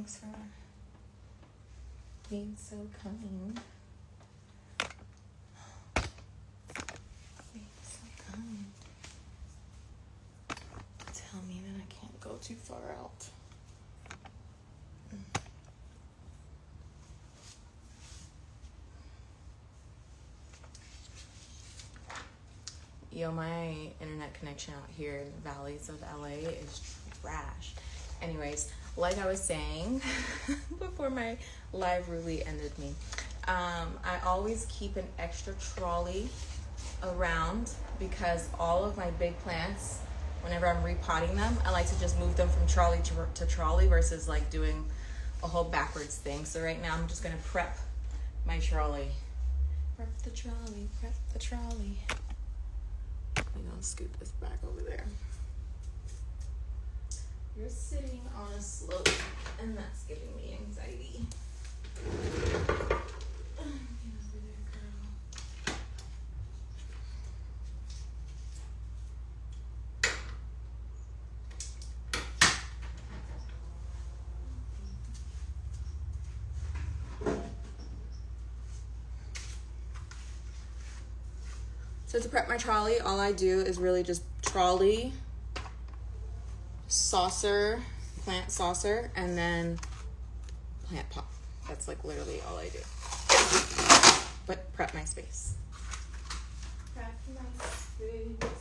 Thanks for being so kind. Being so kind. Tell me that I can't go too far out. Yo, my internet connection out here in the valleys of LA is trash. Anyways, like I was saying before my live really ended me, I always keep an extra trolley around because all of my big plants, whenever I'm repotting them, I like to just move them from trolley to trolley versus like doing a whole backwards thing. So right now I'm just gonna prep my trolley. Prep the trolley, prep the trolley. I'm gonna scoot this back over there. You're sitting on a slope, and that's giving me anxiety. Get over there, girl. So to prep my trolley, all I do is really just trolley, saucer, plant saucer, and then plant pot. That's like literally all I do. But prep my space. Prep my space.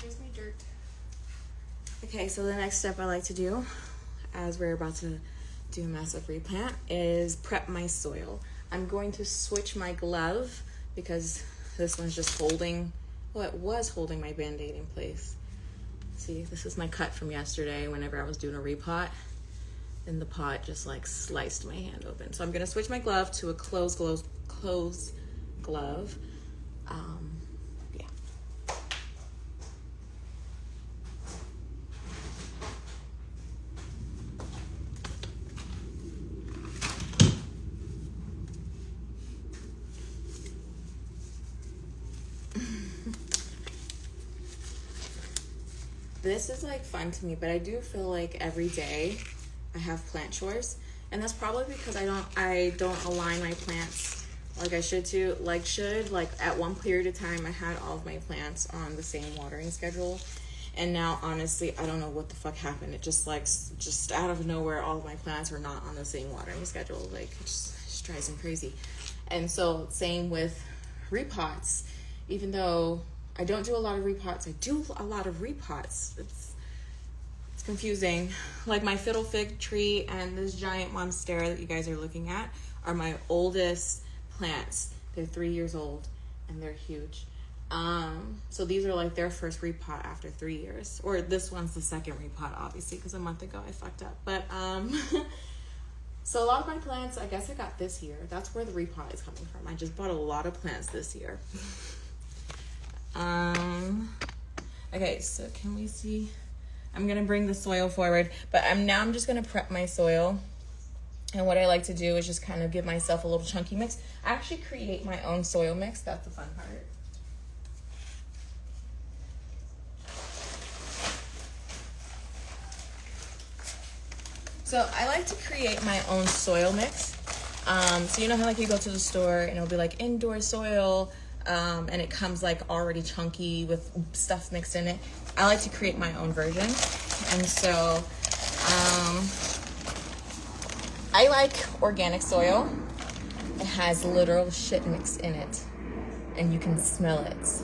Where's my dirt? Okay, so the next step I like to do, as we're about to do a massive replant, is prep my soil. I'm going to switch my glove because this one's just holding, well, it was holding my Band-Aid in place. See, this is my cut from yesterday whenever I was doing a repot, and the pot just like sliced my hand open. So I'm gonna switch my glove to a closed glove. Yeah. This is like fun to me, but I do feel like every day I have plant chores, and that's probably because I don't align my plants like I should to. Like at one period of time I had all of my plants on the same watering schedule, and now honestly I don't know what the fuck happened. It just out of nowhere all of my plants are not on the same watering schedule. Like it just drives me crazy. And so same with repots. Even though I don't do a lot of repots, I do a lot of repots. It's confusing. Like my fiddle fig tree and this giant monstera that you guys are looking at are my oldest plants. They're 3 years old and they're huge. So these are like their first repot after 3 years. Or this one's the second repot, obviously, because a month ago I fucked up. But so a lot of my plants, I guess I got this year. That's where the repot is coming from. I just bought a lot of plants this year. Okay, so can we see? I'm gonna bring the soil forward, but I'm just gonna prep my soil. And what I like to do is just kind of give myself a little chunky mix. I actually create my own soil mix. That's the fun part. So I like to create my own soil mix. So you know how like you go to the store and it'll be like indoor soil, and it comes like already chunky with stuff mixed in it. I like to create my own version. And so I like organic soil. It has literal shit mixed in it and you can smell it,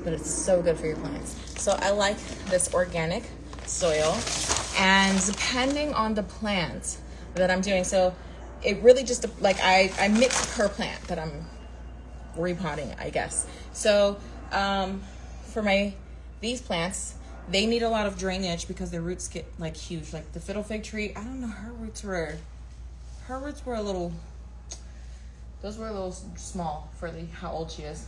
but it's so good for your plants. So I like this organic soil, and depending on the plant that I'm doing, so it really just like I mix per plant that I'm repotting, I guess. So for these plants, they need a lot of drainage because their roots get like huge. Like the fiddle fig tree, I don't know, her roots were a little, those were a little small for how old she is.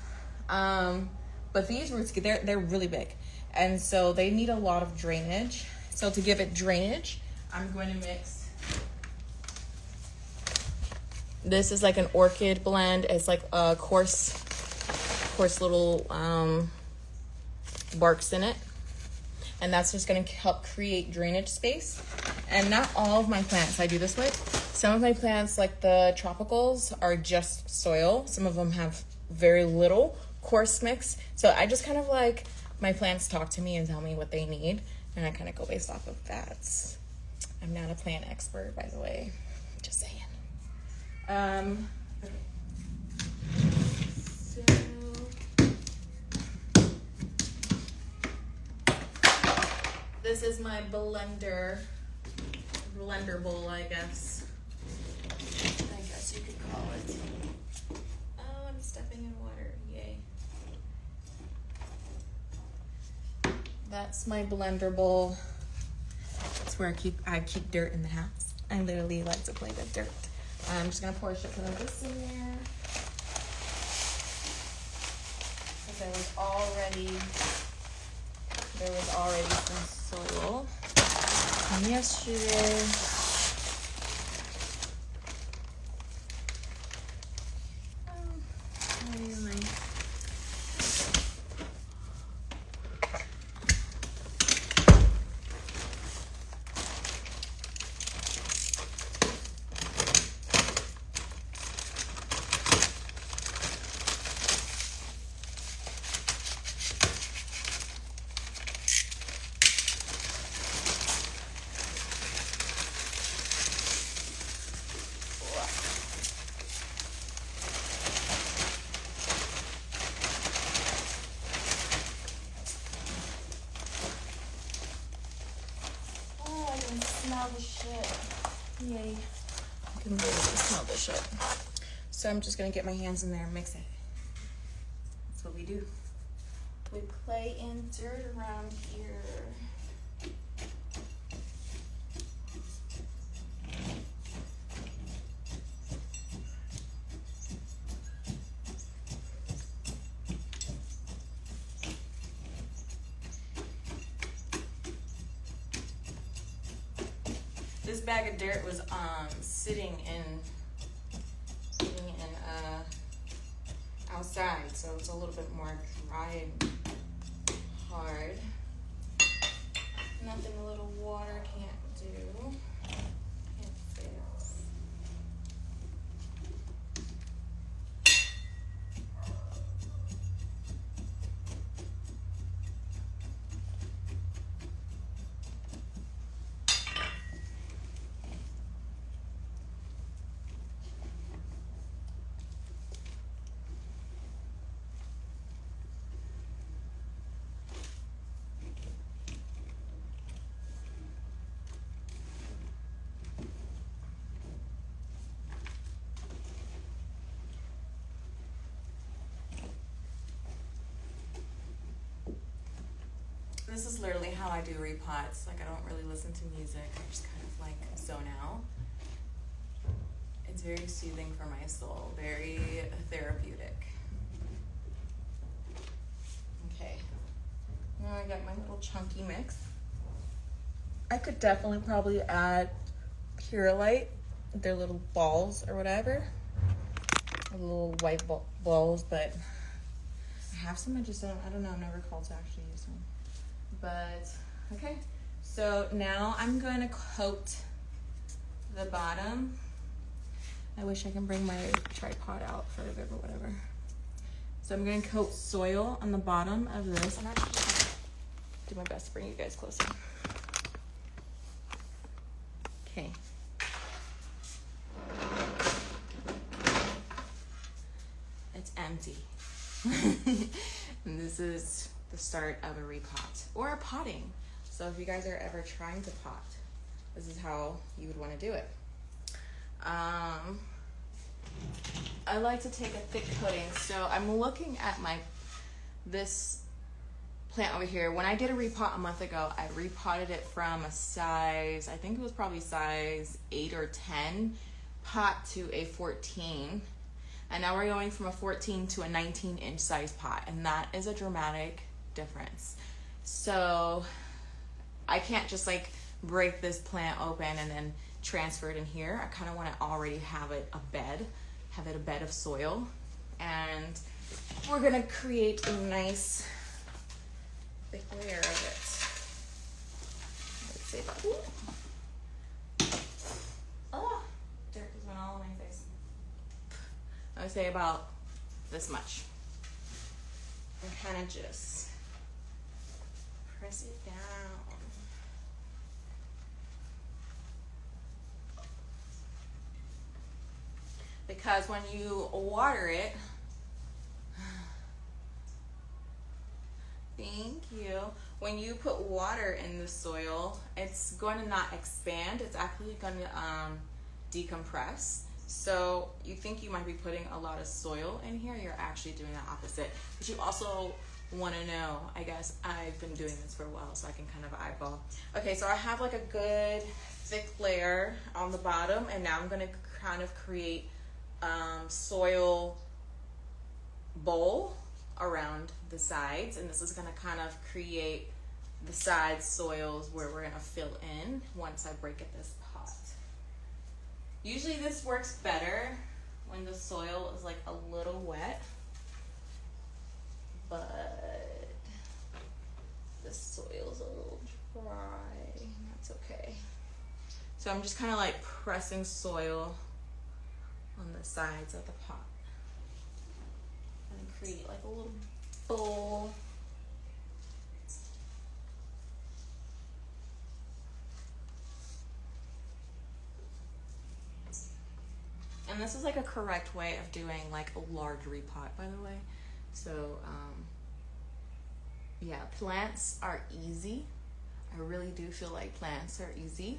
But these roots, they're really big. And so they need a lot of drainage. So to give it drainage, I'm going to mix. This is like an orchid blend. It's like a coarse little barks in it. And that's just going to help create drainage space. And not all of my plants I do this with. Some of my plants, like the tropicals, are just soil. Some of them have very little coarse mix. So I just kind of like, my plants talk to me and tell me what they need. And I kind of go based off of that. I'm not a plant expert, by the way. Just saying. Okay. This is my blender bowl, I guess you could call it. Oh, I'm stepping in water. Yay. That's my blender bowl. That's where I keep dirt in the house. I literally like to play with dirt. I'm just gonna pour a shit ton of this in there. Because there was already some soil from yesterday. Anyway. Smell the shit. Yay. I can really smell the shit. So I'm just gonna get my hands in there and mix it. That's what we do. We play in dirt around here. This bag of dirt was sitting in outside, so it's a little bit more dry and hard. Nothing a little water can't do. Can't fix. This is literally how I do repots. Like, I don't really listen to music. I just kind of like zone out. It's very soothing for my soul, very therapeutic. Okay. Now I got my little chunky mix. I could definitely probably add Purolite, their little balls or whatever. Little white balls, but I have some. I don't know, I've never called to actually use them. But, okay. So now I'm going to coat the bottom. I wish I can bring my tripod out further, but whatever. So I'm going to coat soil on the bottom of this. I'm actually going to do my best to bring you guys closer. Okay. It's empty. And this is the start of a repot or a potting. So if you guys are ever trying to pot, this is how you would want to do it. I like to take a thick coating. So I'm looking at this plant over here. When I did a repot a month ago, I repotted it from a size, I think it was probably size 8 or 10 pot to a 14. And now we're going from a 14 to a 19-inch size pot, and that is a dramatic difference. So I can't just like break this plant open and then transfer it in here. I kind of want to already have it a bed of soil, and we're gonna create a nice thick layer of it. Let's see about, oh, dirt just went all over my face. I would say about this much. And kind of just press it down. Because when you water it, thank you. When you put water in the soil, it's going to not expand. It's actually going to decompress. So you think you might be putting a lot of soil in here. You're actually doing the opposite. But you also want to know, I guess I've been doing this for a while, so I can kind of eyeball. Okay, so I have like a good thick layer on the bottom, and now I'm going to kind of create soil bowl around the sides, and this is going to kind of create the side soils where we're going to fill in once I break it this pot. Usually this works better when the soil is like a little wet, but the soil's a little dry, and that's okay. So I'm just kind of like pressing soil on the sides of the pot and create like a little bowl. And this is like a correct way of doing like a large repot, by the way. So yeah, plants are easy. I really do feel like plants are easy,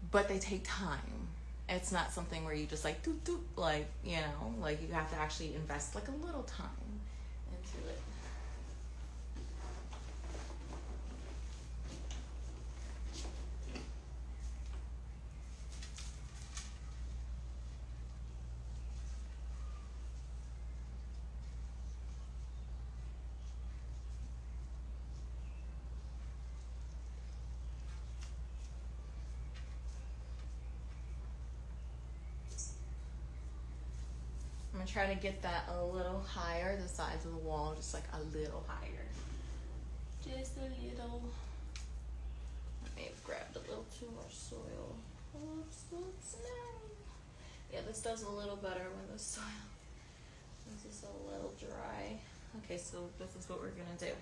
but they take time. It's not something where you just like doop doop, like, you know, like you have to actually invest like a little time into it. I'm gonna try to get that a little higher, the sides of the wall, just like a little higher. Just a little. I may have grabbed a little too much soil. Oops. Yeah, this does a little better when the soil is just a little dry. Okay, so this is what we're gonna do.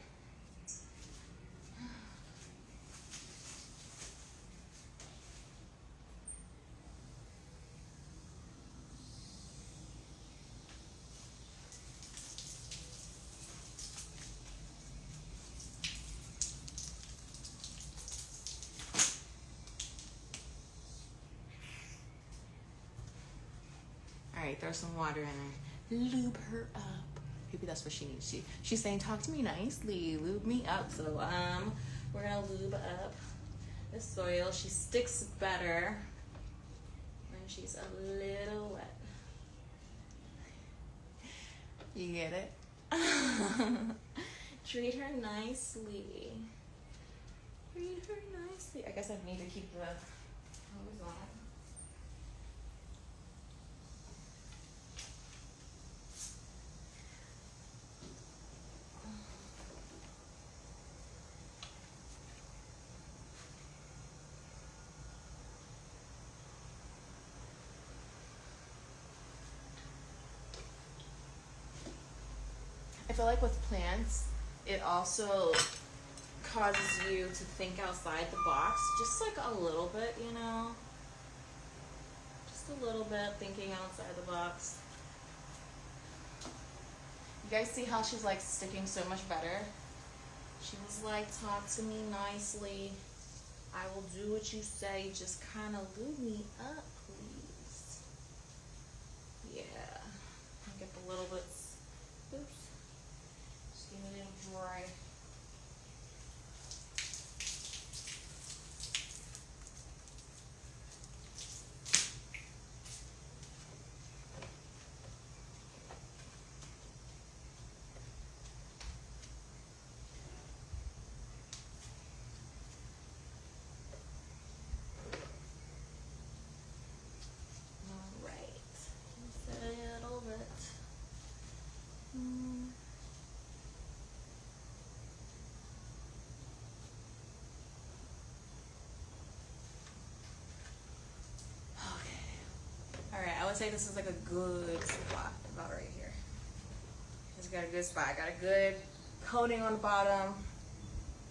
Alright, throw some water in her. Lube her up. Maybe that's what she needs. She's saying, talk to me nicely. Lube me up. So we're gonna lube up the soil. She sticks better when she's a little wet. You get it? Treat her nicely. Treat her nicely. I guess I need to keep the hose on. I feel like with plants, it also causes you to think outside the box, just like a little bit, you know? Just a little bit, thinking outside the box. You guys see how she's like sticking so much better? She was like, talk to me nicely. I will do what you say. Just kind of lube me up, please. Yeah. Get the little bits. Oops. Just give me a little Right. Alright, I would say this is like a good spot, about right here. It's got a good spot. I got a good coating on the bottom.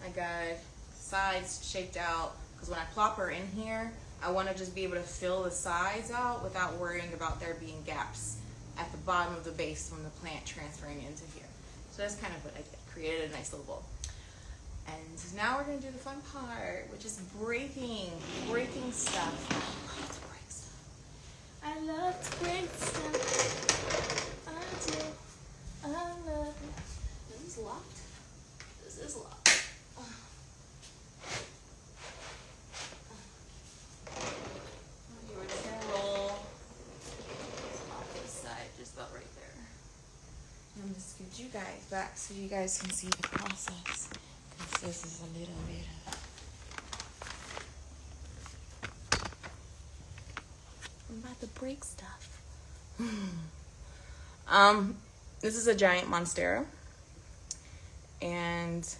I got sides shaped out, because when I plop her in here, I want to just be able to fill the sides out without worrying about there being gaps at the bottom of the base from the plant transferring into here. So that's kind of what I did. Created a nice little bowl. And now we're going to do the fun part, which is breaking stuff. I love to break stuff. I do. I love it. Is this locked? This is locked. Okay, we're just gonna roll off this side, just about right there. I'm gonna scoot you guys back so you guys can see the process. Because this is a little bit of... I'm about to break stuff. This is a giant monstera, and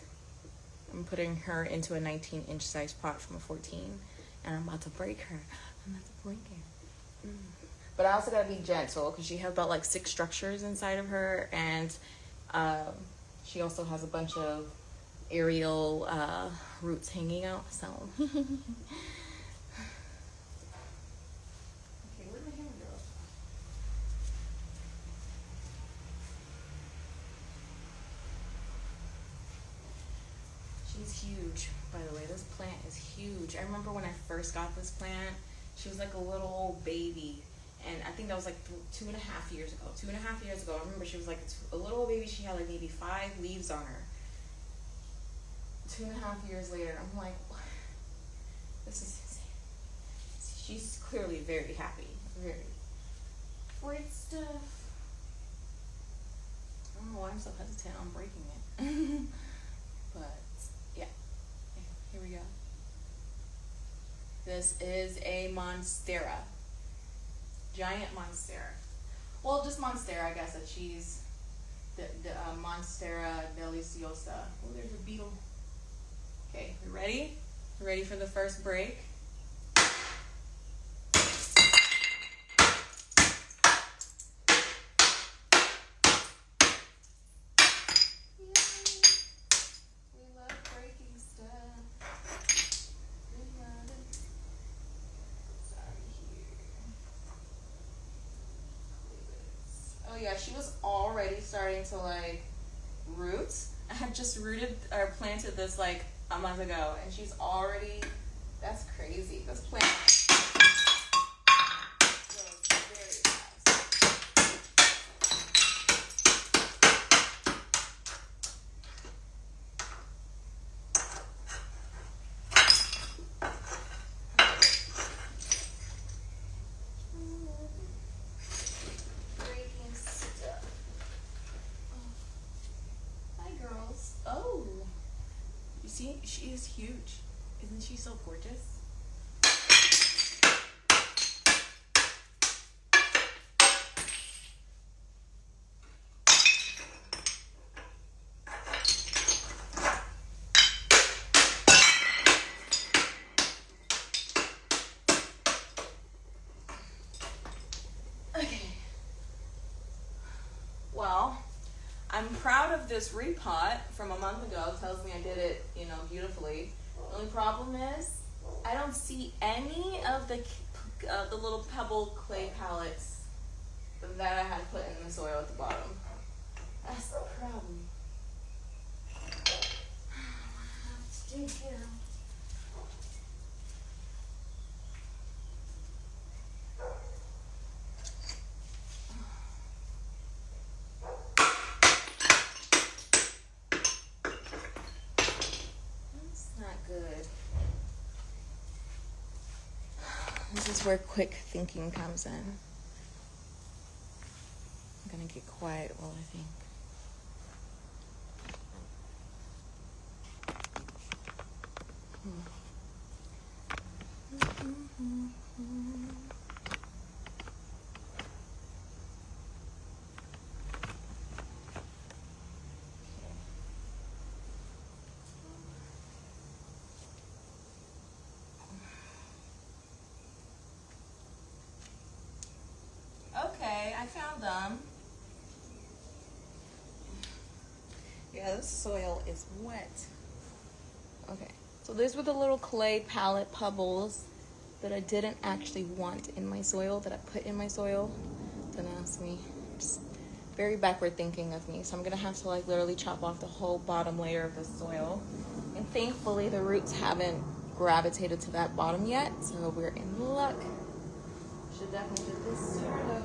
I'm putting her into a 19-inch size pot from a 14, and I'm about to break her. But I also gotta be gentle because she has about like 6 structures inside of her, and she also has a bunch of aerial roots hanging out. So. She's huge, by the way. This plant is huge. I remember when I first got this plant, she was like a little old baby. And I think that was like 2.5 years ago. 2.5 years ago, I remember she was like a little old baby. She had like maybe 5 leaves on her. 2.5 years later, I'm like, what? This is insane. She's clearly very happy. Very great stuff. I don't know why I'm so hesitant on breaking it. But yeah, here we go. This is a monstera, giant monstera. Well, just monstera, I guess. That she's the monstera deliciosa. Oh, there's a beetle. Okay, we ready? You ready for the first break? Oh yeah, she was already starting to like root. I had just rooted or planted this like a month ago, and she's already, that's crazy. This plant grows very fast. Breaking stuff. Hi girls. Oh, you see, she is huge. Isn't she so gorgeous? Okay. Well, I'm proud of this repot from a month ago. It tells me I did it, beautifully. The only problem is I don't see any of the little pebble clay pellets that I had put in the soil at the bottom. That's the problem. I have to dig it out. This is where quick thinking comes in. I'm gonna get quiet while I think. Okay, I found them. Yeah, this soil is wet. Okay, so these were the little clay palette pebbles that I didn't actually want in my soil, that I put in my soil. Don't ask me. Just very backward thinking of me. So I'm gonna have to like literally chop off the whole bottom layer of the soil. And thankfully the roots haven't gravitated to that bottom yet, so we're in luck. Should definitely do this sooner though.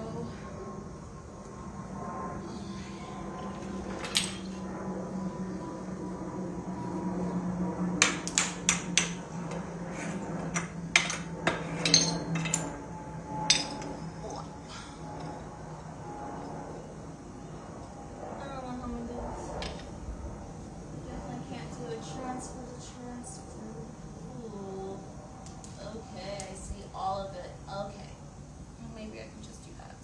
Okay, I see all of it. Okay. Well, maybe I can just do that.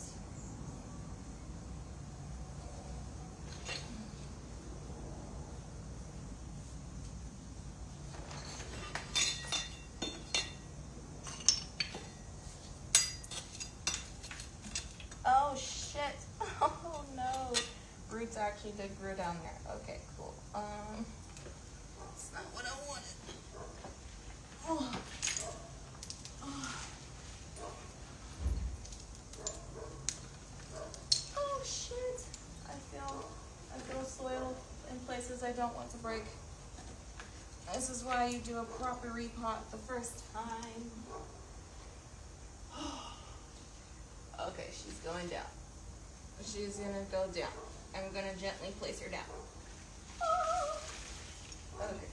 Oh shit. Oh no. Roots actually did grow down there. Okay, cool. That's not what I wanted. Oh. Oh shit. I feel soil in places I don't want to break. This is why you do a proper repot the first time. Okay, she's going down. She's gonna go down. I'm gonna gently place her down. Okay.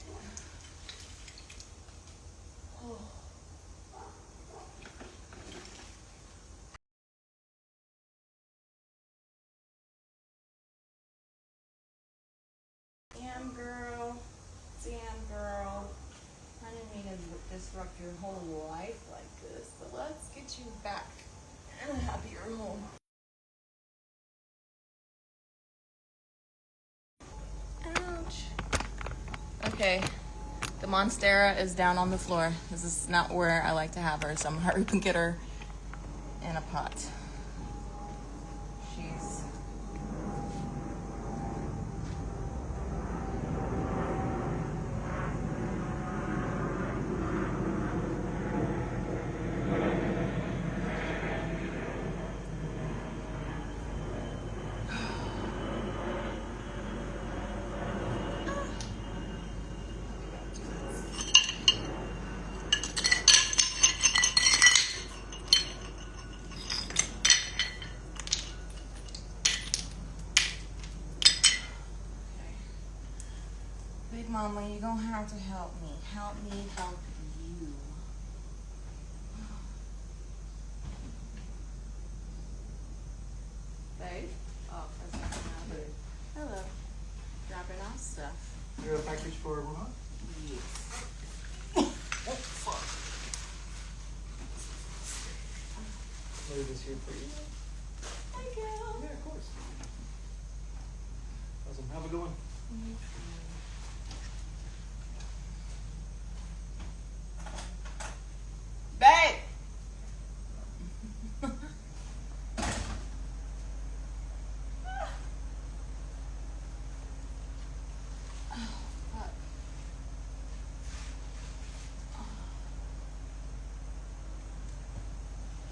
Oh. Damn girl. I didn't mean to disrupt your whole life like this, but let's get you back in a happier home. Ouch. Okay, the Monstera is down on the floor. This is not where I like to have her, so I'm gonna hurry and get her in a pot. She's Big Mama, you're gonna have to help me. Help me help you. Babe? Oh, that's not another. Hello. Dropping off stuff. You got a package for everyone? Yes. Oh, fuck. Leave this here for you. Thank you. Yeah, of course. Awesome. Have a good one. Babe!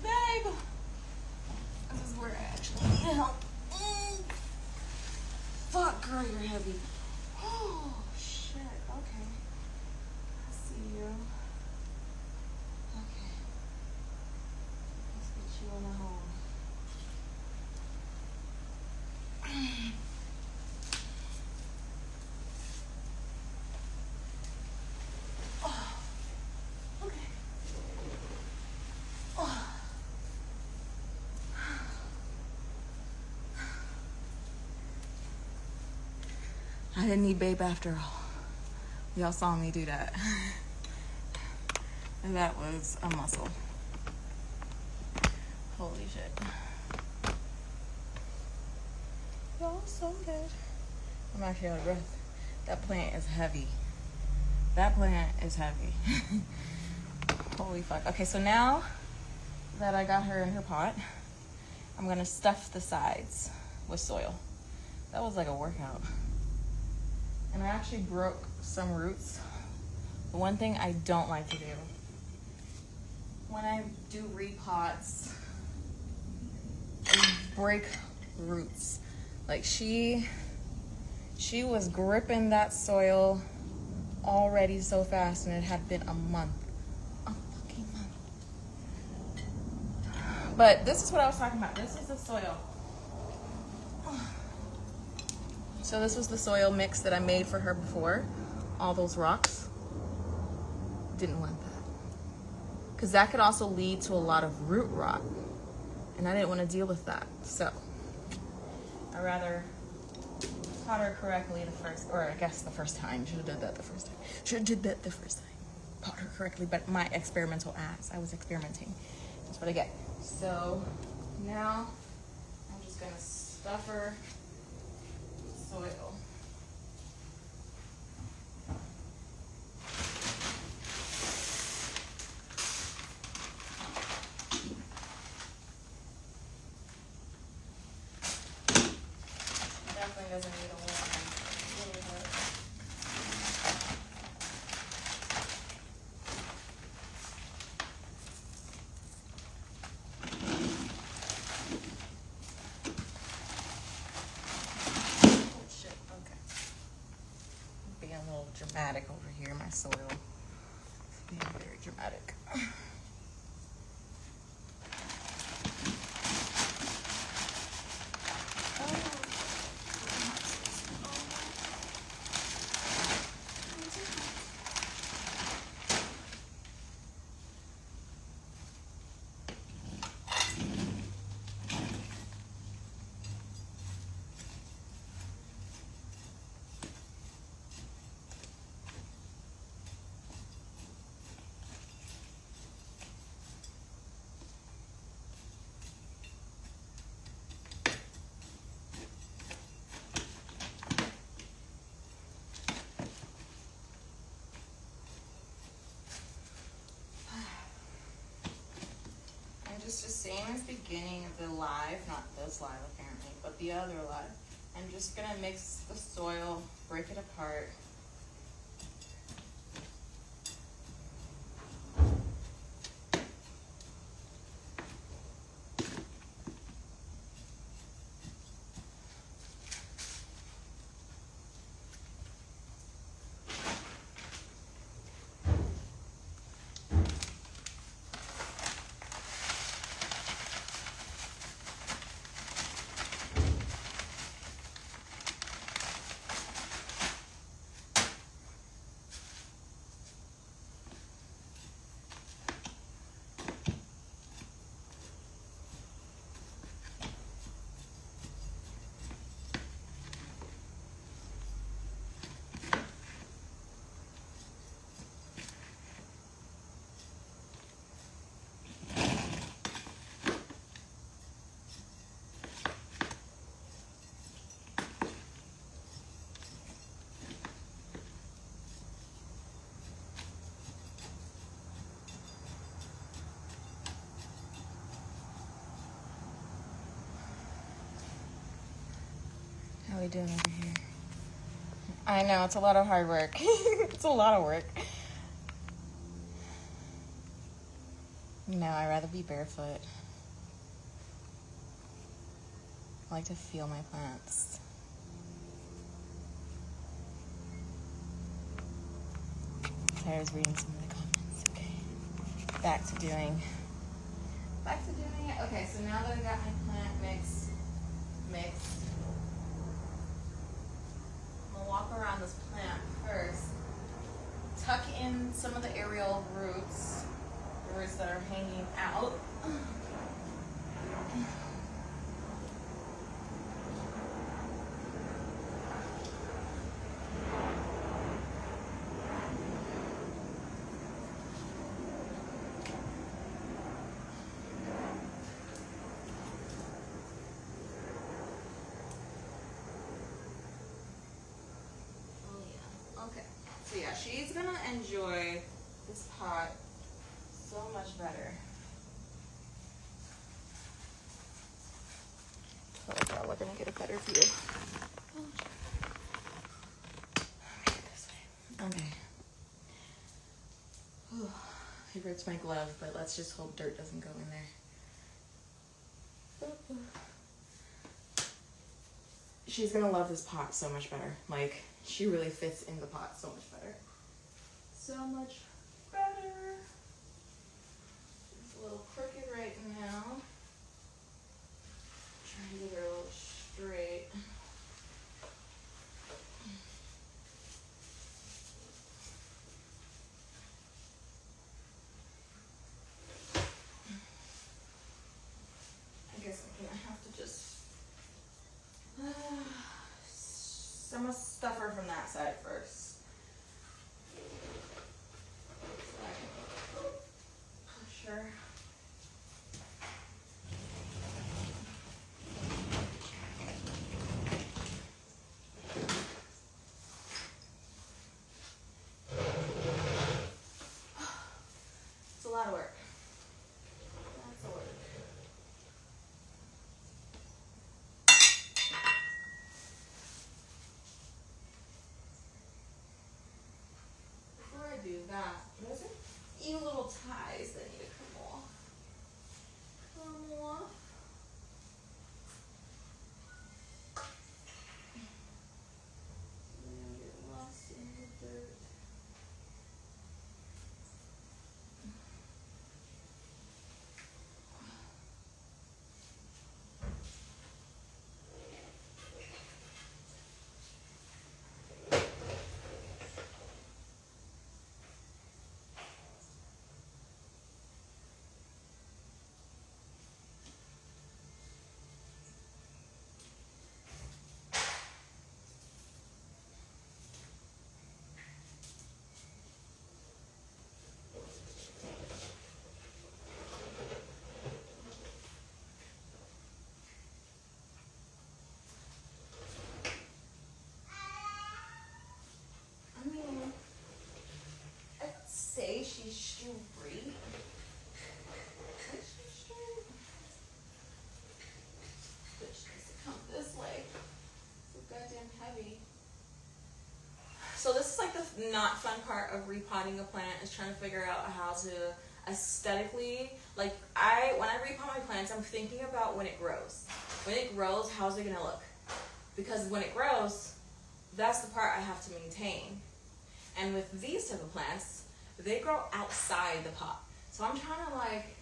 Babe! This is where I actually need help. Fuck, girl, you're heavy. I didn't need babe after all. Y'all saw me do that. And that was a muscle. Holy shit. Y'all so good. I'm actually out of breath. That plant is heavy. That plant is heavy. Holy fuck. Okay, so now that I got her in her pot, I'm gonna stuff the sides with soil. That was like a workout. And I actually broke some roots. The one thing I don't like to do when I do repots is break roots. Like she was gripping that soil already so fast, and it had been a month. A fucking month. But this is what I was talking about. This is the soil. So this was the soil mix that I made for her before. All those rocks. Didn't want that. Because that could also lead to a lot of root rot. And I didn't want to deal with that. So I rather taught her correctly the first time. Should have did that the first time. Taught her correctly, but my experimental ass. I was experimenting. That's what I get. So now I'm just gonna stuff her with soil. Definitely doesn't need a warm. Really hurt. Oh shit, okay. Being a little dramatic over here, my soil. It's being very dramatic. Just the same as beginning of the live, not this live apparently, but the other live. I'm just gonna mix the soil, break it apart. How are we doing over here? I know, it's a lot of hard work. It's a lot of work. No, I'd rather be barefoot. I like to feel my plants. Sarah's reading some of the comments. Okay. Back to doing it. Okay, so now that I got my plant mixed, I'm gonna walk around this plant first. Tuck in some of the aerial roots, the roots that are hanging out. So yeah, she's gonna enjoy this pot so much better. Oh, yeah, we're gonna get a better view. This way. Okay. Whew. It hurts my glove, but let's just hope dirt doesn't go in there. She's gonna love this pot so much better. Like, she really fits in the pot so much better. So much better. It's a little crooked right now. Trying to get her a little straight. I guess I'm gonna have to just I'm gonna stuff her from that side first. So I can push her. It's a lot of work. That's a work. Before I do that, there's a few little ties that need to come off. Come off. And then get lost in the dirt. I mean, I'd say she's straight. Is she straight? Bitch needs to come this way. So goddamn heavy. So this is like the not fun part of repotting a plant, is trying to figure out how to aesthetically, like when I repot my plants, I'm thinking about when it grows. When it grows, how's it gonna look? Because when it grows, that's the part I have to maintain. And with these type of plants, they grow outside the pot. So I'm trying to like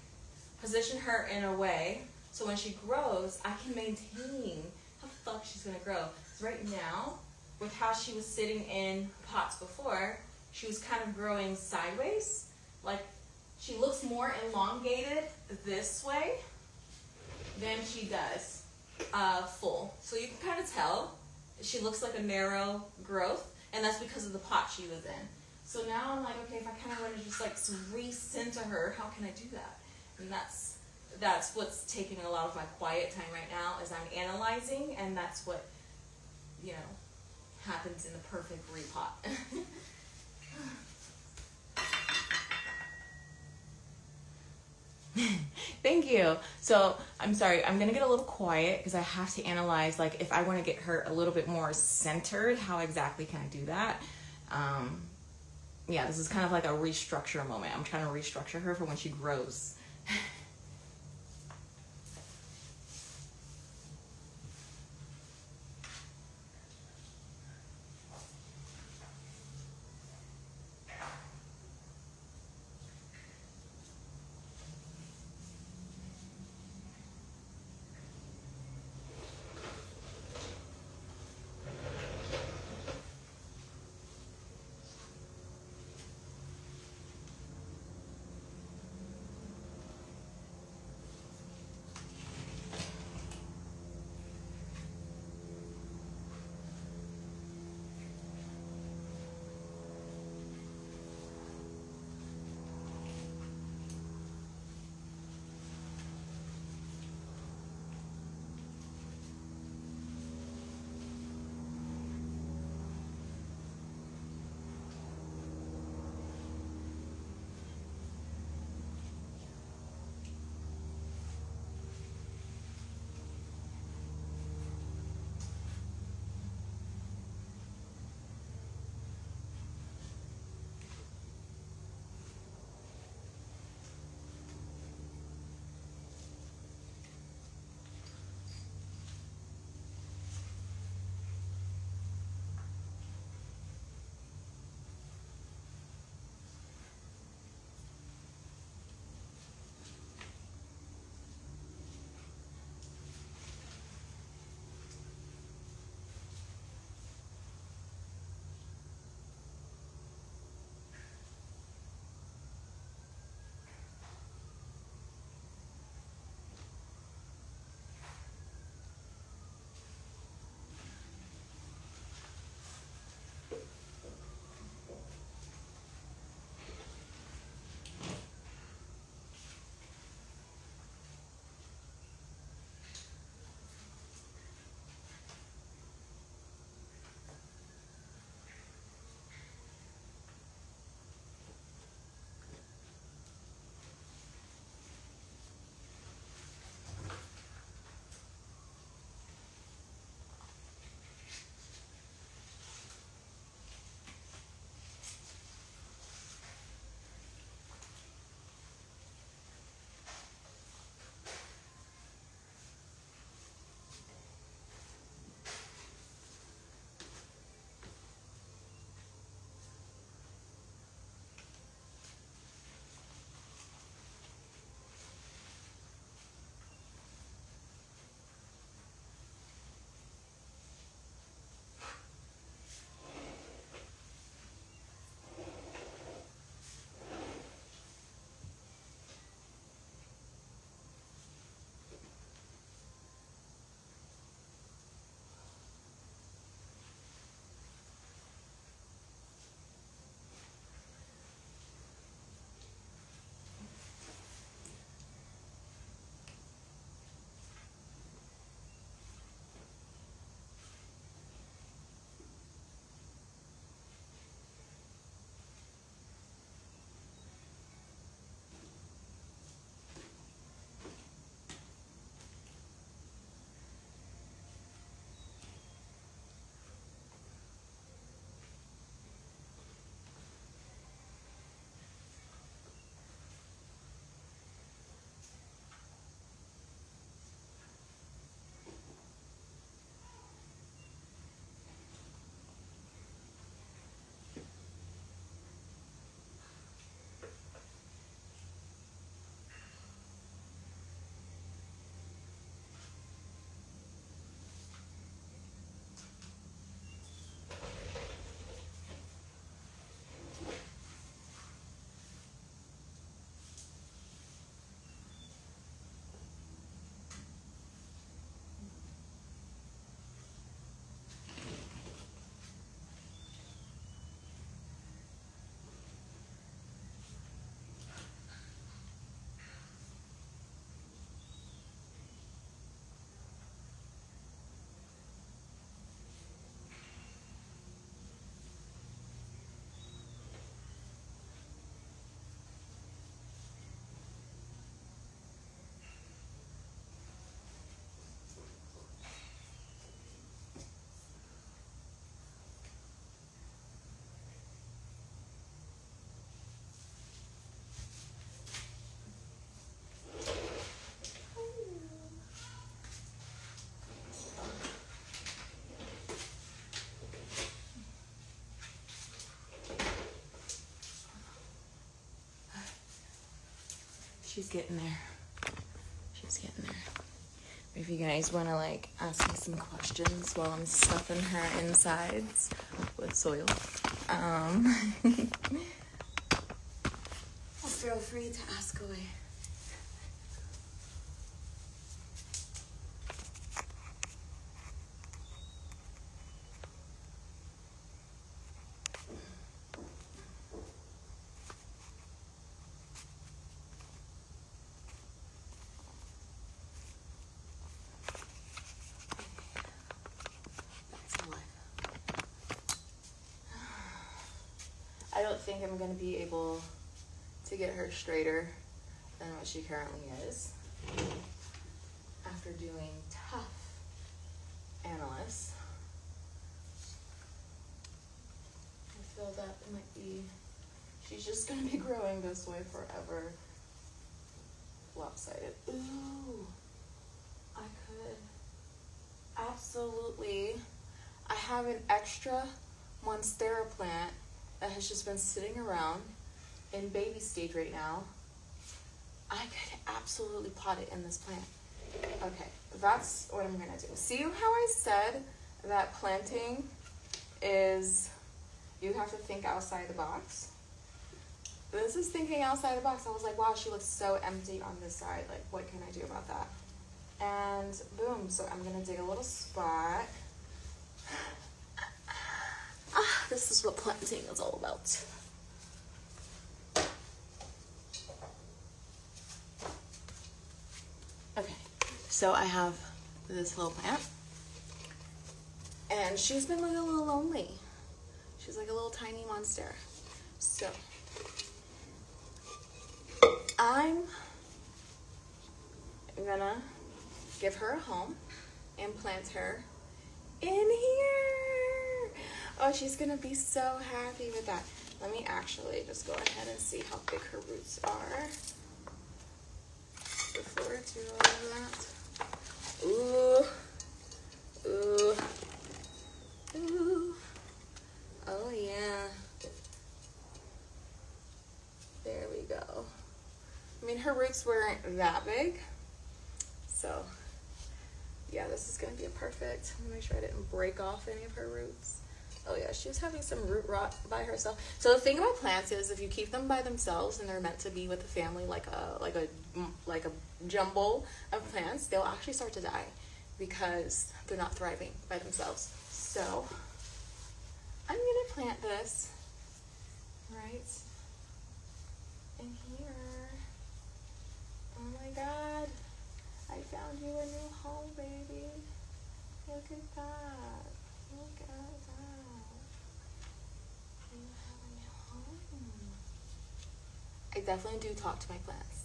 position her in a way so when she grows, I can maintain how the fuck she's gonna grow. Because right now, with how she was sitting in pots before, she was kind of growing sideways. Like, she looks more elongated this way than she does full. So you can kind of tell she looks like a narrow growth, and that's because of the pot she was in. So now I'm like, okay, if I kind of want to just like recenter her, how can I do that? And that's what's taking a lot of my quiet time right now, is I'm analyzing, and that's what, you know, happens in the perfect repot. Thank you. So I'm sorry, I'm gonna get a little quiet because I have to analyze, like, if I want to get her a little bit more centered, how exactly can I do that? Yeah, this is kind of like a restructure moment. I'm trying to restructure her for when she grows. She's getting there. She's getting there. If you guys want to like ask me some questions while I'm stuffing her insides with soil, feel free to ask away. I don't think I'm going to be able to get her straighter than what she currently is after doing tough analysis. I feel that might be, she's just going to be growing this way forever. Lopsided. Ooh, I could absolutely, I have an extra monstera plant that has just been sitting around in baby stage right now. I could absolutely pot it in this plant. Okay, that's what I'm gonna do. See how I said that planting is, you have to think outside the box? This is thinking outside the box. I was like, wow, she looks so empty on this side. Like, what can I do about that? And boom, so I'm gonna dig a little spot. This is what planting is all about. Okay, so I have this little plant, and she's been like a little lonely. She's like a little tiny monster. So I'm gonna give her a home and plant her in here. Oh, she's gonna be so happy with that. Let me actually just go ahead and see how big her roots are before I do all of that. Ooh, ooh, ooh. Oh yeah. There we go. I mean, her roots weren't that big, so yeah, this is gonna be a perfect. I'm gonna make sure I didn't break off any of her roots. Oh yeah, she was having some root rot by herself. So the thing about plants is, if you keep them by themselves and they're meant to be with the family, like a jumble of plants, they'll actually start to die because they're not thriving by themselves. So I'm gonna plant this right in here. Oh my God, I found you a new home, baby. Look at that. Look at that. You have a new home. I definitely do talk to my plants.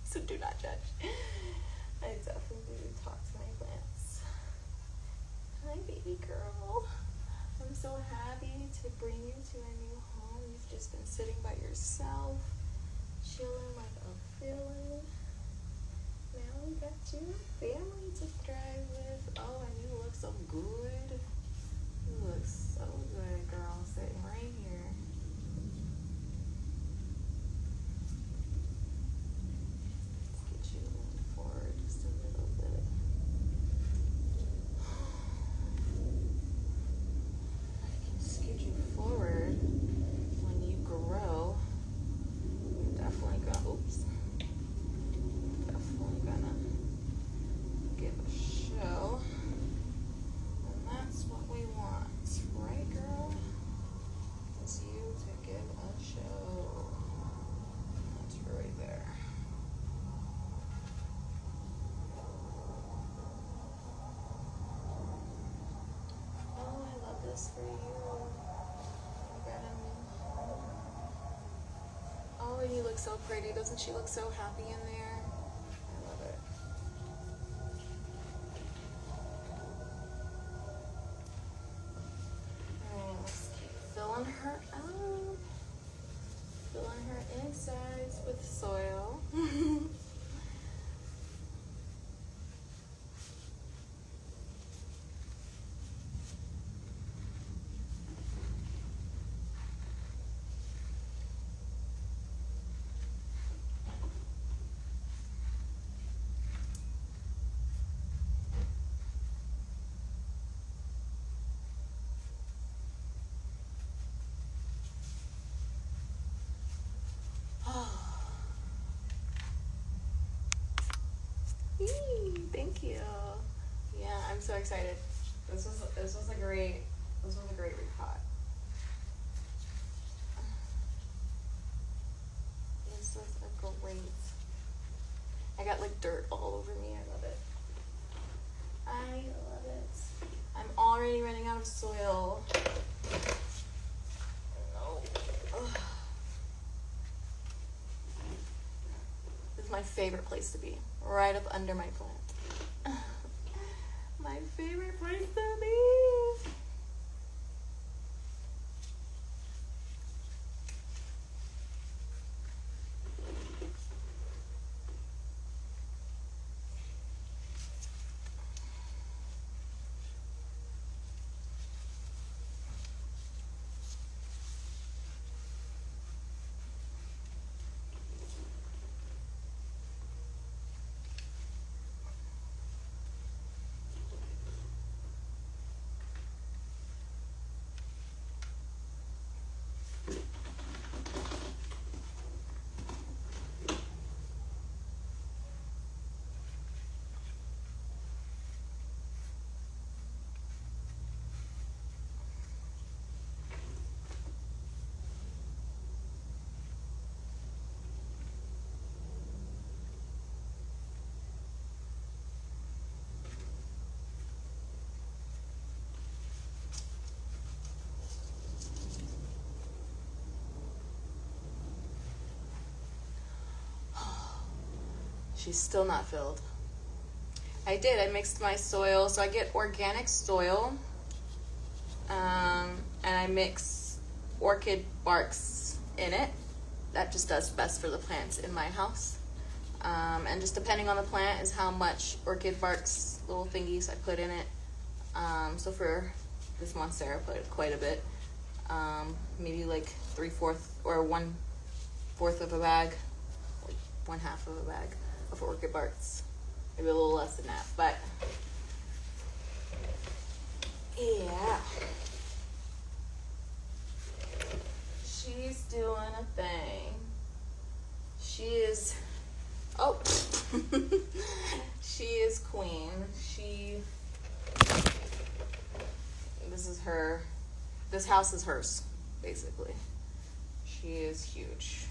So do not judge. I definitely do talk to my plants. Hi, baby girl. I'm so happy to bring you to a new home. You've just been sitting by yourself, chilling like a villain. Now we got you a family to thrive with. Oh, and you look so good. You look so good, girl, sitting right here. Let's get you leaning forward just a little bit. I can scoot you forward when you grow. You're definitely gonna, oops. Definitely gonna give a show. And that's what we want, right, girl? It's you to give a show. That's right there. Oh, I love this for you. You got a new home. Oh, and you look so pretty. Doesn't she look so happy in there? I love it. Alright, let's keep filling her up. Filling her insides with soil. I'm so excited. This was a great repot. This was a great. I got like dirt all over me. I love it. I love it. I'm already running out of soil. No. Ugh. This is my favorite place to be. Right up under my plant. My favorite place to be. She's still not filled. I mixed my soil, so I get organic soil, and I mix orchid barks in it. That just does best for the plants in my house. And just depending on the plant is how much orchid barks, little thingies, I put in it. So for this monstera, I put quite a bit. Maybe like 3/4 or 1/4 of a bag, like 1/2 of a bag of orchid barks. Maybe a little less than that, but yeah. She's doing a thing. She is, oh, she is queen. This is her, this house is hers, basically. She is huge.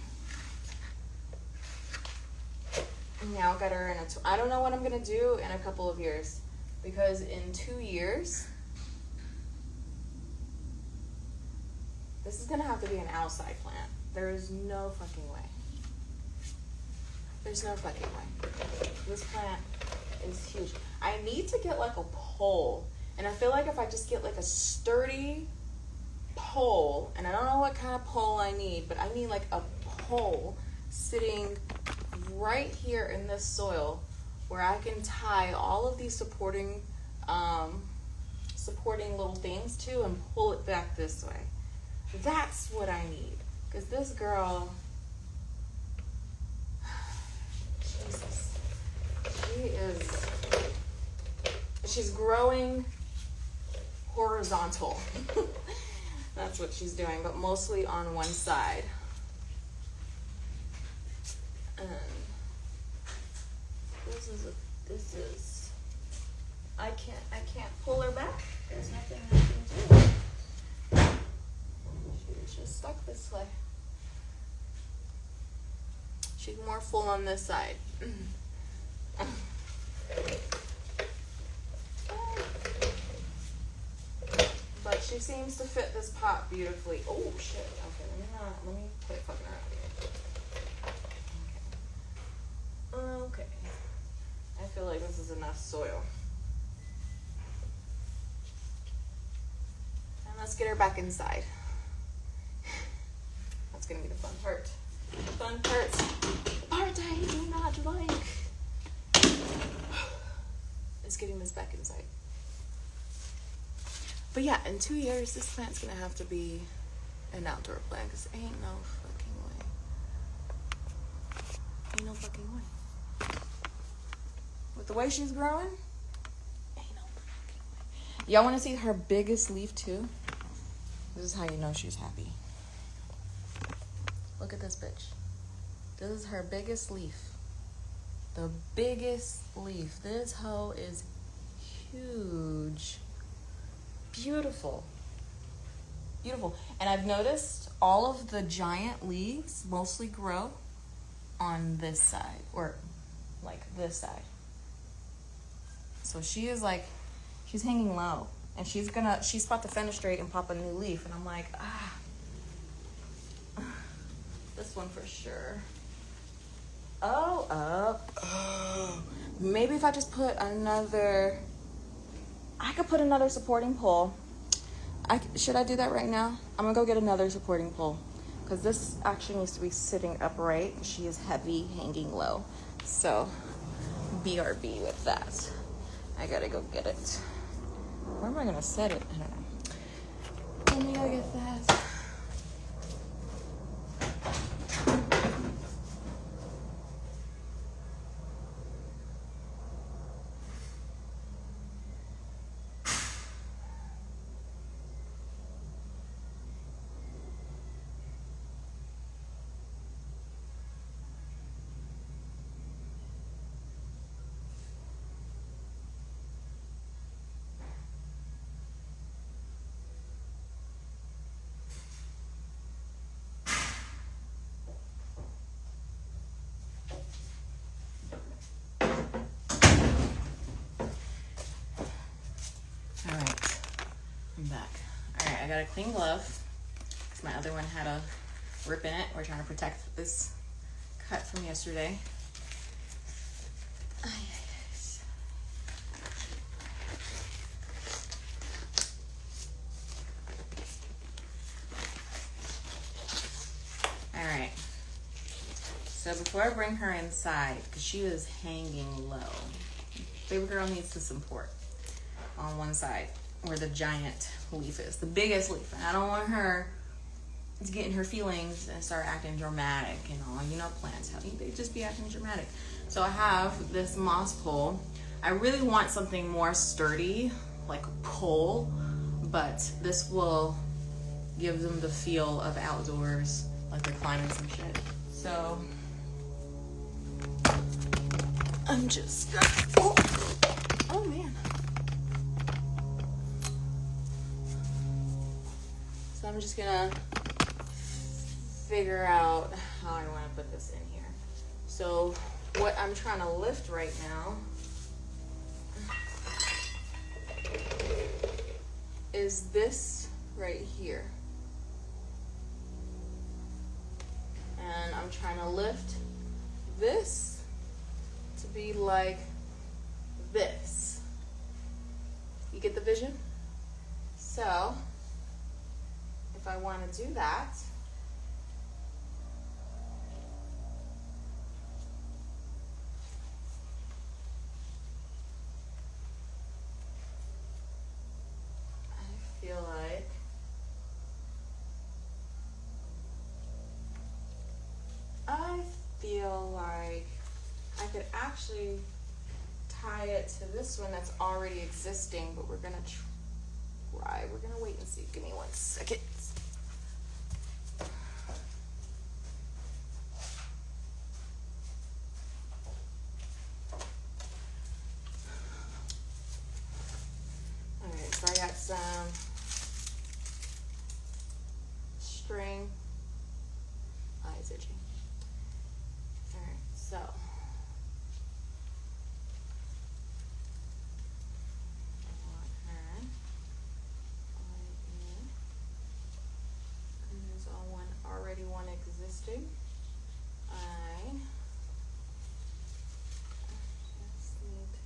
Now got her in I don't know what I'm going to do in a couple of years, because in 2 years, this is going to have to be an outside plant. There is no fucking way. There's no fucking way. This plant is huge. I need to get like a pole, and I feel like if I just get like a sturdy pole, and I don't know what kind of pole I need, but I need like a pole sitting right here in this soil where I can tie all of these supporting little things to and pull it back this way. That's what I need, because this girl, Jesus, she's growing horizontal. That's what she's doing, but mostly on one side. I can't pull her back. There's nothing I can do. She's just stuck this way. She's more full on this side. But she seems to fit this pot beautifully. Oh shit. Okay, let me quit fucking around here. Okay. I feel like this is enough soil. And let's get her back inside. That's gonna be the fun part. The fun part I do not like is getting this back inside. But yeah, in 2 years, this plant's gonna have to be an outdoor plant, because ain't no fucking way. Ain't no fucking way. With the way she's growing, ain't no fucking way. Y'all want to see her biggest leaf too? This is how you know she's happy. Look at this bitch. This is her biggest leaf. The biggest leaf. This hoe is huge. Beautiful. Beautiful. And I've noticed all of the giant leaves mostly grow on this side, or like this side. So she is like, she's hanging low, and she's about to fenestrate and pop a new leaf. And I'm like, this one for sure. Oh, up. Oh. Maybe if I just put another, I could put another supporting pole. Should I do that right now? I'm gonna go get another supporting pole, because this actually needs to be sitting upright. She is heavy, hanging low. So, BRB with that. I gotta go get it. Where am I gonna set it? I don't know. Let me go get that. Alright, I'm back. Alright, I got a clean glove, because my other one had a rip in it. We're trying to protect this cut from yesterday. Alright, so before I bring her inside, because she was hanging low, baby girl needs some support on one side where the giant leaf is, the biggest leaf. And I don't want her to get in her feelings and start acting dramatic and all. You know plants, how they just be acting dramatic. So I have this moss pole. I really want something more sturdy, like a pole, but this will give them the feel of outdoors, like they're climbing some shit. So I'm just gonna, oh man. So I'm just gonna figure out how I want to put this in here. So what I'm trying to lift right now is this right here. And I'm trying to lift this to be like this. You get the vision? So if I want to do that, I feel like I could actually tie it to this one that's already existing, but we're gonna try. We're gonna wait and see. Give me 1 second. Alright, so I got some string. Oh, it's itching. Alright, so one existing. I just need to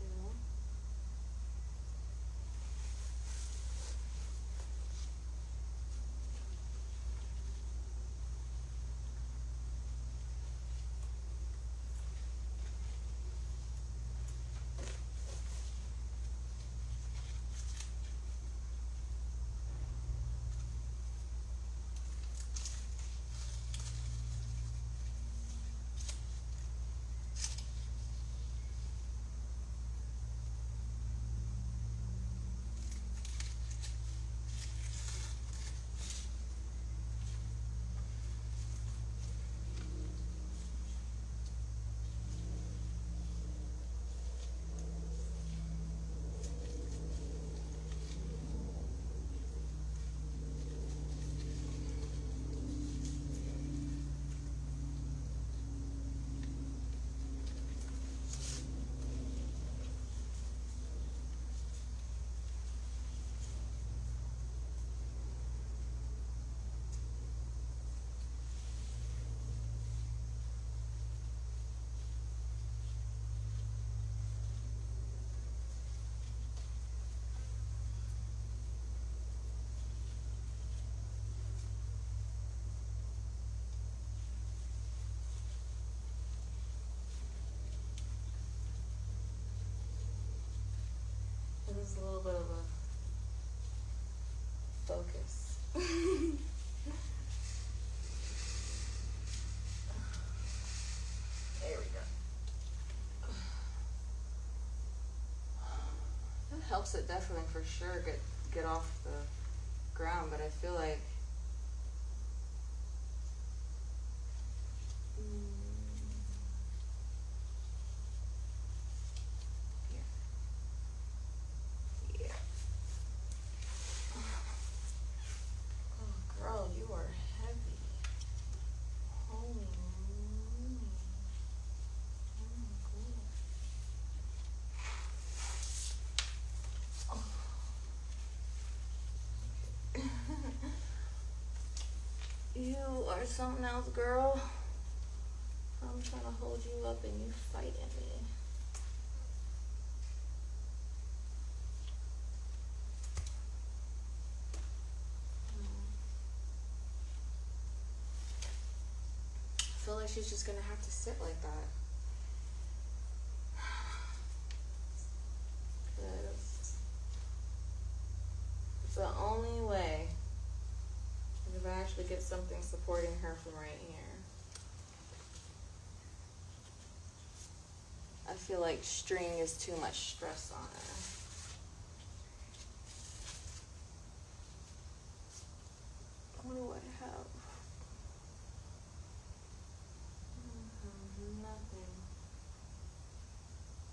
lose a little bit of a focus. There we go. That helps it definitely for sure get off the ground, but I feel like yeah. Oh girl, you are heavy. Holy moly. Oh my god. You are something else, girl. I'm trying to hold you up and you fighting me. I feel like she's just gonna have to sit like that. 'Cause the only way is if I actually get something supporting her from right here. I feel like string is too much stress on her. What do I have? Nothing.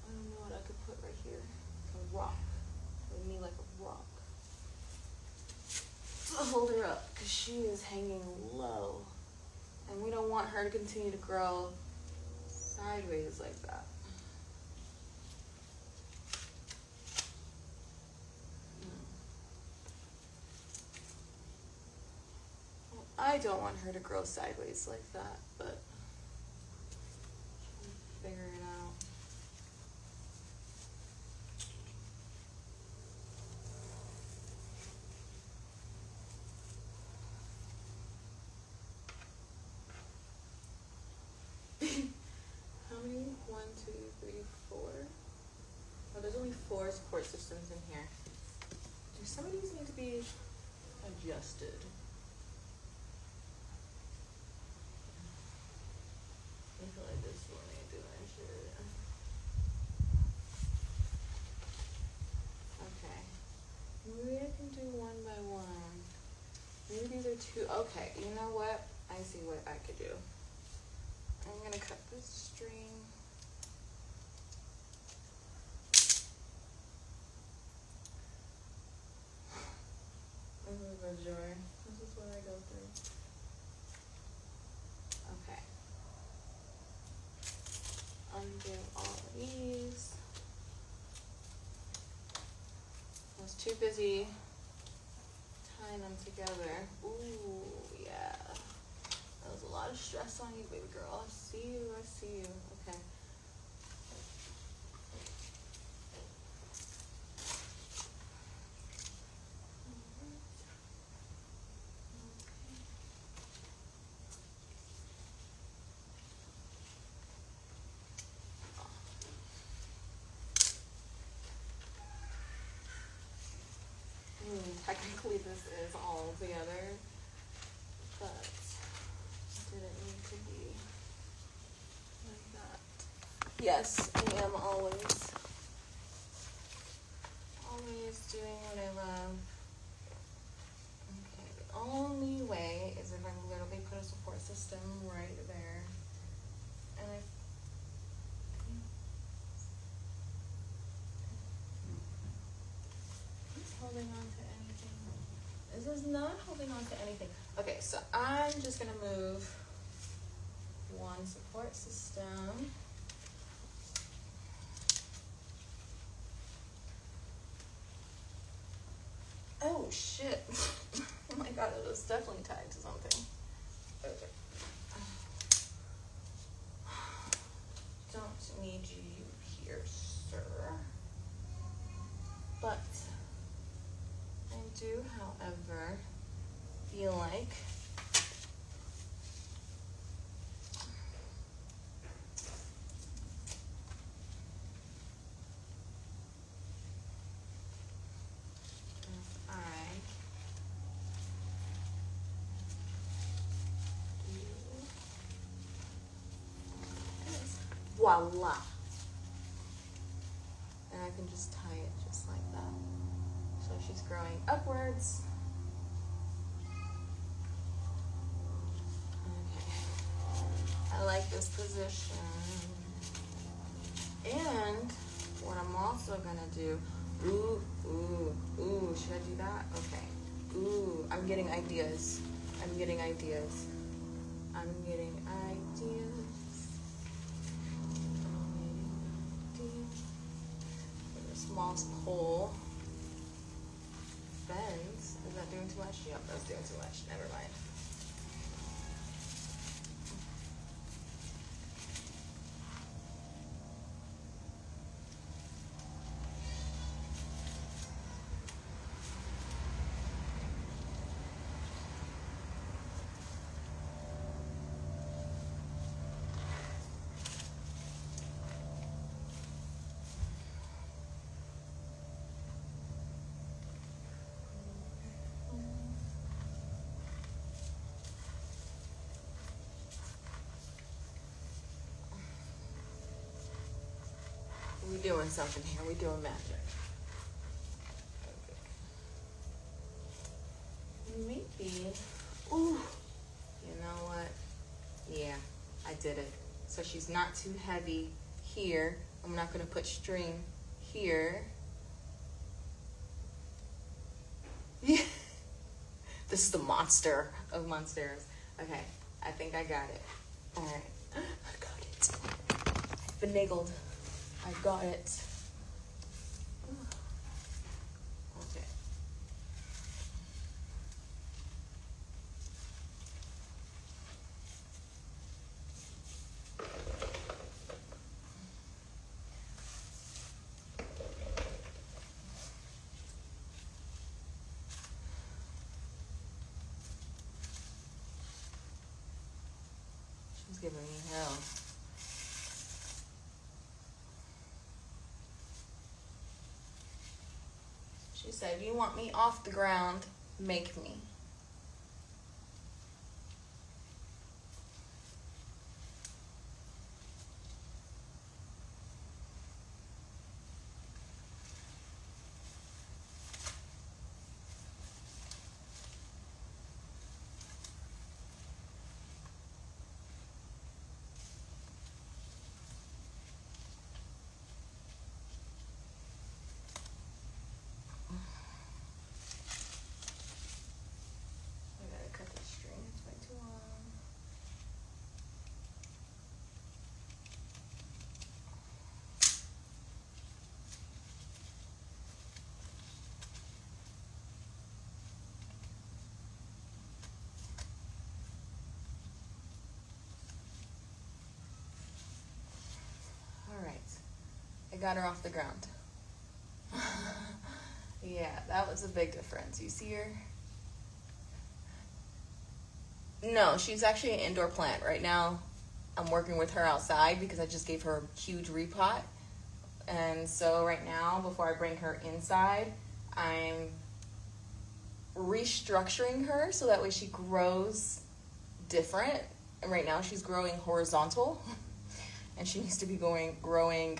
I don't know what I could put right here. A rock. With me like a rock. To hold her up, because she is hanging low. And we don't want her to continue to grow sideways like that. Well, I don't want her to grow sideways like that, but figure it out. How many? 1, 2, 3, 4. Oh, there's only 4 support systems in here. Do some of these need to be adjusted? I feel like this one ain't doing shit. Okay. Maybe I can do one by one. Maybe these are 2. Okay, you know what? I see what I could do. I'm gonna cut this string. This is a joy. This is what I go through. Okay. Undo all of these. I was too busy tying them together. Ooh, yeah. That was a lot of stress on you, baby girl. I see you, I see you. Okay. Technically this is all together, but it didn't need to be like that. Yes, I am always doing what I love. Okay, the only way is if I literally put a support system right there. And Is holding on to anything? This is not holding on to anything. Okay, so I'm just gonna move one support system. Oh shit. Oh my god, it was definitely tied to something. Okay. Don't need you here, sir. But I do, however, feel like voila. And I can just tie it just like that. So she's growing upwards. Okay. I like this position. And what I'm also gonna do, ooh, should I do that? Okay. Ooh, I'm getting ideas. I'm getting ideas. The smallest pole bends. Is that doing too much? Yep, that's doing too much. Never mind. We're doing something here. We're doing magic. Okay. Maybe. Ooh. You know what? Yeah, I did it. So she's not too heavy here. I'm not going to put string here. Yeah. This is the monster of monsters. Okay, I think I got it. All right. I got it. I've finagled. I got it. Okay. She's giving me hell. She said, "You want me off the ground? Make me." I got her off the ground. Yeah, that was a big difference. You see her? No, she's actually an indoor plant. Right now, I'm working with her outside because I just gave her a huge repot. And so right now, before I bring her inside, I'm restructuring her so that way she grows different. And right now she's growing horizontal. And she needs to be growing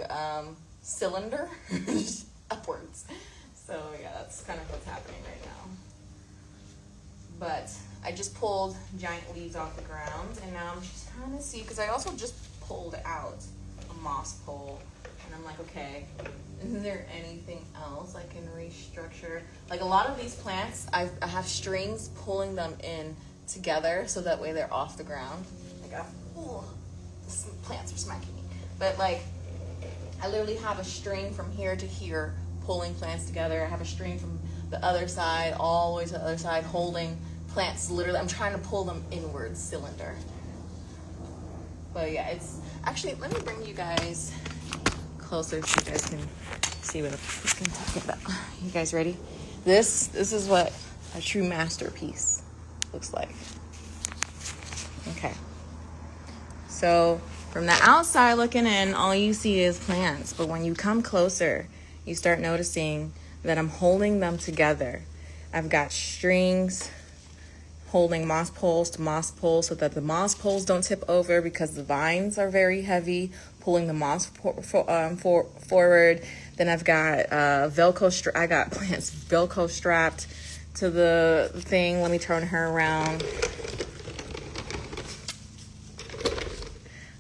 cylinder upwards. So yeah, that's kind of what's happening right now. But I just pulled giant leaves off the ground, and now I'm just trying to see, because I also just pulled out a moss pole, and I'm like, okay, is there anything else I can restructure? Like a lot of these plants, I have strings pulling them in together so that way they're off the ground. Like, the plants are smacking me. But like, I literally have a string from here to here pulling plants together. I have a string from the other side all the way to the other side holding plants. Literally, I'm trying to pull them inwards, cylinder. But yeah, it's actually, let me bring you guys closer so you guys can see what I'm talking about. You guys ready? This is what a true masterpiece looks like. Okay. So from the outside looking in, all you see is plants. But when you come closer, you start noticing that I'm holding them together. I've got strings holding moss poles to moss poles so that the moss poles don't tip over because the vines are very heavy, pulling the moss forward. Then I've got I got plants Velcro strapped to the thing. Let me turn her around.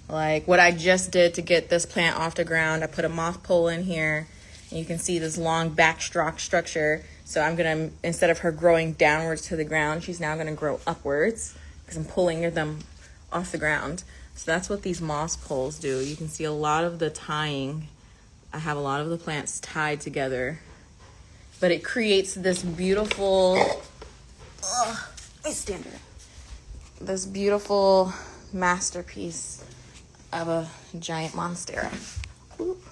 Like what I just did to get this plant off the ground, I put a moss pole in here, and you can see this long backstalk structure. So I'm gonna, instead of her growing downwards to the ground, she's now gonna grow upwards because I'm pulling them off the ground. So that's what these moss poles do. You can see a lot of the tying. I have a lot of the plants tied together, but it creates this beautiful, this beautiful masterpiece of a giant monstera. Oop.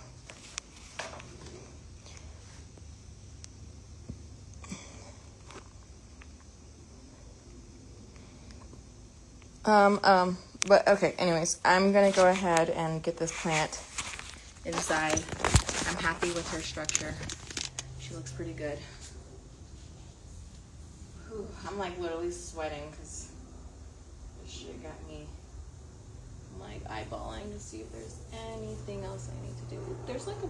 But okay, anyways, I'm gonna go ahead and get this plant inside. I'm happy with her structure. She looks pretty good. Whew, I'm like literally sweating because this shit got me like eyeballing to see if there's anything else I need to do. There's like a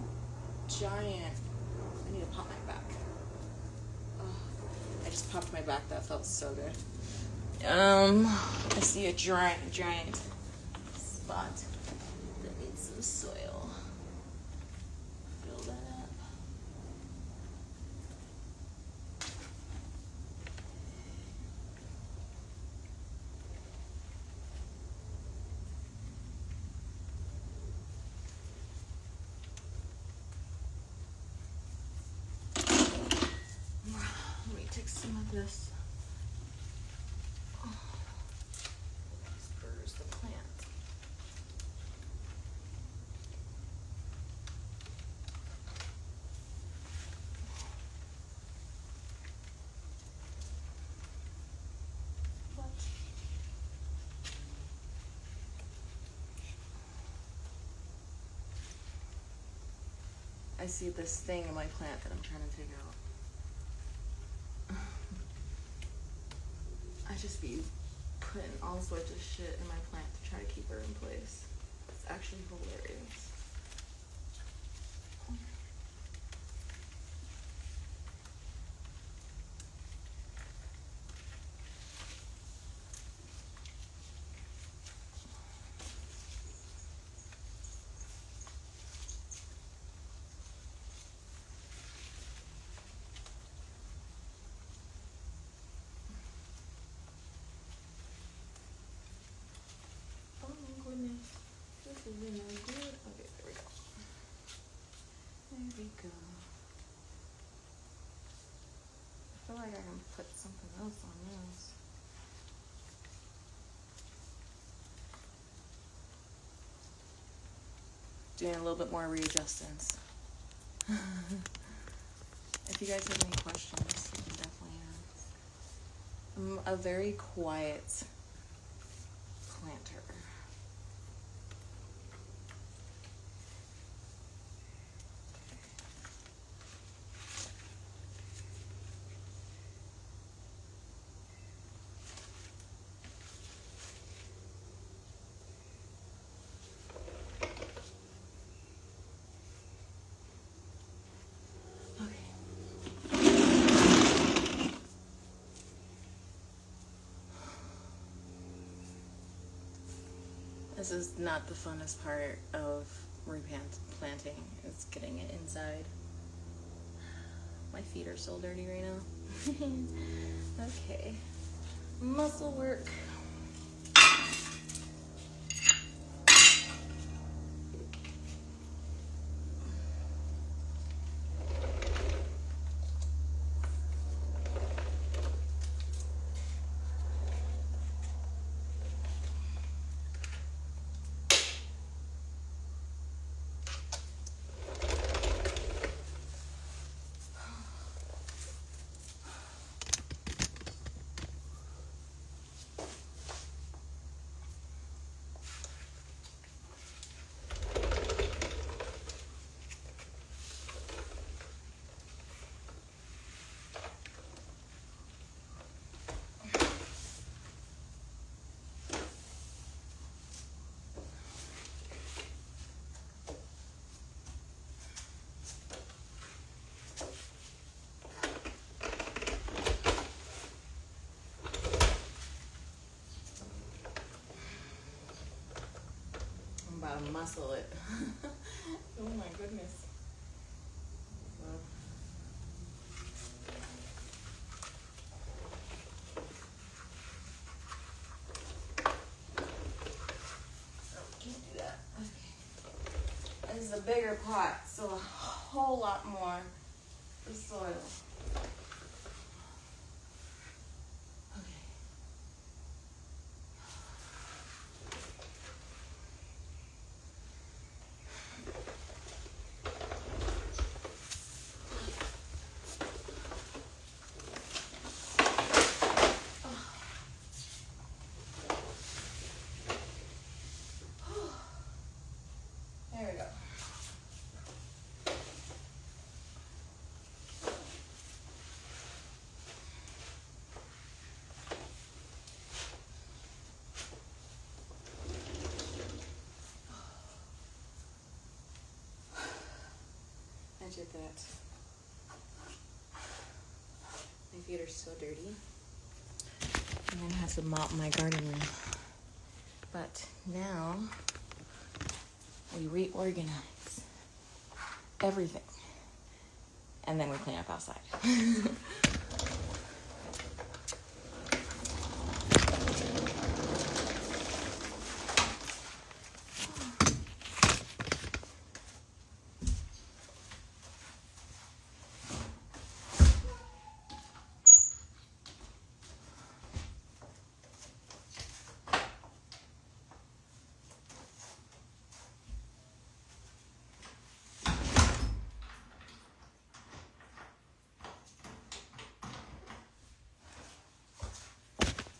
giant, I need to pop my back. Oh, I just popped my back. That felt so good. I see a giant spot that needs some soil. Fill that up. Let me take some of this. Spurs the plant. What? I see this thing in my plant that I'm trying to take out. I just be putting all sorts of shit in my plant to try to keep her in place. It's actually hilarious. This is really good. Okay, there we go. There we go. I feel like I can put something else on this. Doing a little bit more readjustments. If you guys have any questions, you can definitely ask. I'm a very quiet planter. This is not the funnest part of replanting. It's getting it inside. My feet are so dirty right now. Okay. Muscle work. muscle it. Oh my goodness. Can't do that. Okay. This is a bigger pot, so a whole lot more soil. There we go. I did that. My feet are so dirty. I'm gonna have to mop my garden room. But now we reorganize everything. And then we clean up outside.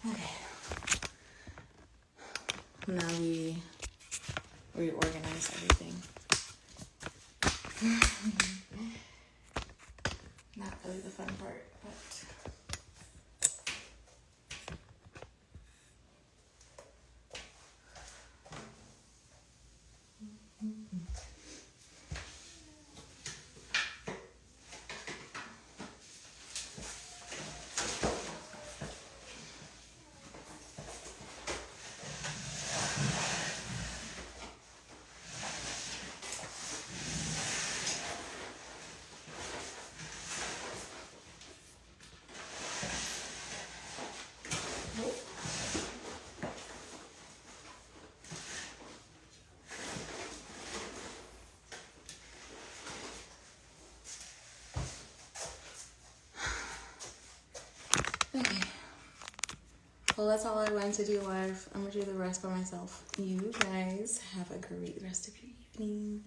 Okay. Now we reorganize everything. Not really the fun part, but okay. Well, that's all I wanted to do live. I'm gonna do the rest by myself. You guys have a great rest of your evening.